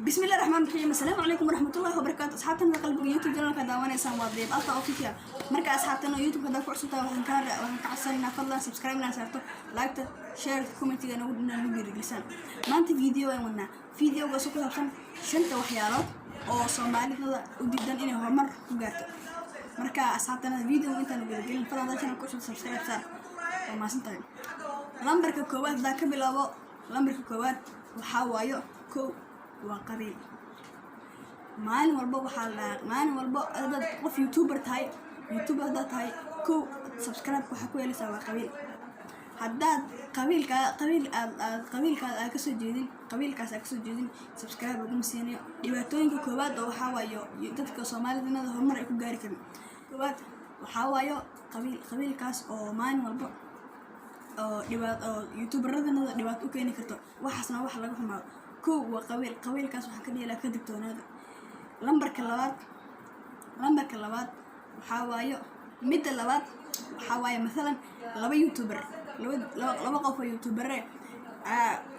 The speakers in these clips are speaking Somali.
بسم الله الرحمن الرحيم. السلام عليكم ورحمة الله وبركاته. أصحابنا قلب يوتيوب جنرال كداوان إنسان واضيب ألطا أوفيشال. مركز أصحابنا يوتيوب كدا كورسوتا وحنكعصرنا فضلا سبسكرايب لنا سارتو لايك شير كومنت جنا ودنا لسان. ما أنت فيديو ونا فيديو بسوق هبسن شنت وحيارات أو صومالي هذا وديدن إنه همر وقارته. مركز أصحابنا فيديو وأنت نقول فضلا ده شنو كورسو سبسكرايب سار وما سنتين. لمبرك الكوات ذاك بلاو لمبرك الكوات وحاوايو كو وقبيل مالين والبا وحال مالين والبا هذا قف يوتيوبر تاي يوتيوبر هذا تاي كو سبسكرايب وحكوا لي سوا قبيل هذا قبيل كسو جيدين قبيل كاس كسو جيدين سبسكرايب وقوم سينيو ديباتوينka koowaad oo waxa waayo dadka Soomaalida horumar ay ku gaari karaan koowaad waxa waayo qabiilkaas oo maalin walba oo youtuberadana dhibaato u keeni karto waxaasna wax laga xumaado كو وقبيل كاس waxaan ka dhigay ka digtoonaada lambarka labaad waxa waayo midda labaad waxa waayo midalan laba youtuber laba qof oo youtuber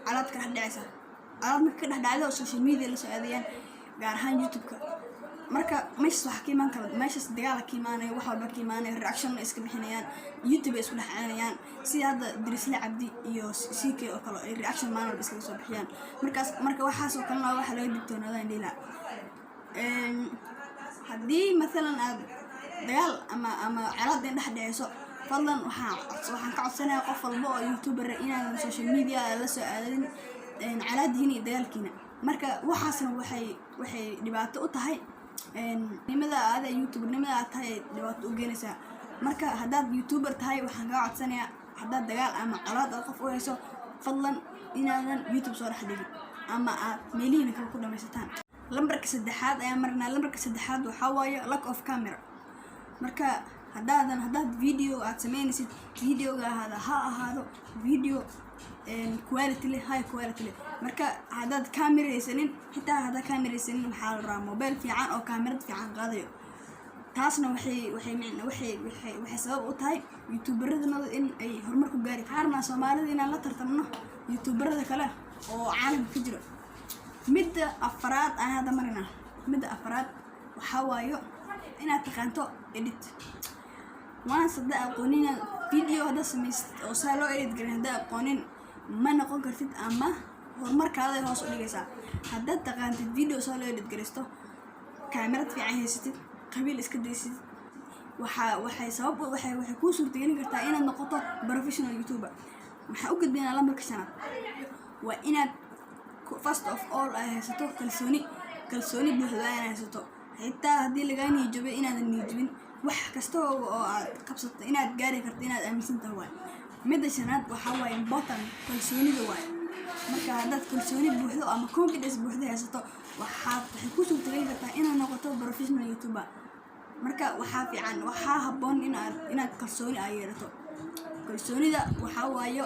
calaad ka dhacaysa calaad marka dhacdo social media la soo aadayaan gaar ahaan youtube-ka marka meeshas wax ka iman karo meeshas dagaal ka imaanayo wax walba ka imaanayo reaction iska bixinayaan youtube isku dhaxaynayaan sida hadda Dirisle Cabdi iyo CK oo kale ay reaction maanul iska soo bixiyaan marka waxaas oo kale waxa laga digtoonaada indila haddii midalan aad dagaal ama calaad dhexdhexayso fadlan waxaan ka codsanayaa qof walba oo youtuber inaan social media la soo aadin calaadiina dagaalkiina marka waxaasna waxay dhibaato u tahay nimada aad youtuber nimada aad tahay dhibaato u geenaysaa marka haddaad youtuber tahay waxaan ka codsanayaa haddaad dagaal ama calaad qof u hayso fadlan inaadan youtube soo dhaxdhigin ama aad meelihiina kale ku dhamaysataan lambarka saddexaad ayaa marnaa lambarka saddexaad waxa waayo lack of camera marka haddaad video aad sameynaysid videoga ha ahaado video quality high quality marka haddaad kameraysanin xitaa haddaad kameraysanin waxaa la rabaa mobile fiican oo kamerad fiican qaadayo taasna waxay sabab u tahay youtuberadana in ay horumar ku gaari karaan Soomaalida inaan la tartamno youtuberada kale oo caalamka ka jira midda afraad aan hada marina midda afraad waxa waayo inaad taqaanto edit waan sadda aqoonina video hada sameeyst oo salo edit garin hada aqoonin ma noqon kartid ama horumarkaada hoos u dhigaysaa haddaad taqaantid video salo edit garisto kamerad fiican haysatid qabiil iska daysid waxay ku suurtagelin kartaa inaad noqoto professional youtuber waxa u gudbinaa lambarka shanaad waa inaad first of all ay haysato kalsooni buuxda ay haysato xitaa haddii laga niyajabay inaadan niyajabin wax kasta oo aad qabsato inaad gaari karto inaad aaminsan tahay midda shanaad waxa waaye important kalsoonida waaye marka haddaad kalsooni buuxdo ama confidence buuxda haysato waxay ku suurtagelin kartaa inaad noqoto professional youtuber marka waxaa habboon inaad kalsooni ay yeelato kalsoonida waxa waayo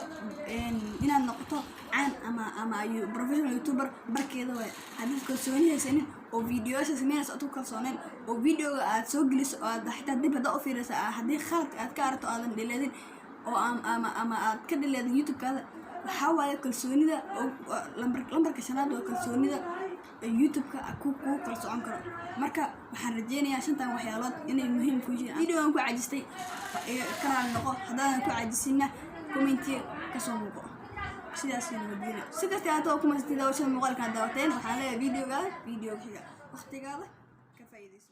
inaad noqoto caan ama professional youtuber barkeeda way hadii kalsooni haysanin oo videoyada sameynayso aad ku kalsooneen oo videoga aad soo geliso oo aad xitaa dib hada u fiirayso hadii khalad aad ka aragto aadan dhileedin oo ama aad ka dhileedin youtube-kaada waxa waayo kalsoonida lambarka shanaad oo kalsoonida youtube-ka ku kalsoon karo marka waxaan rajeynayaa shantan waxyaalood inay muhiim ku yihiin videogan ku caajistay kanal noqo haddaadan ku caajisina comment ka soo muuqo sidaas nabadgelyo si kasta aad ku maastida oo muuqaalkan daawateen waxaan leeyahay video xiga waqtigaada ka faa'iideyso.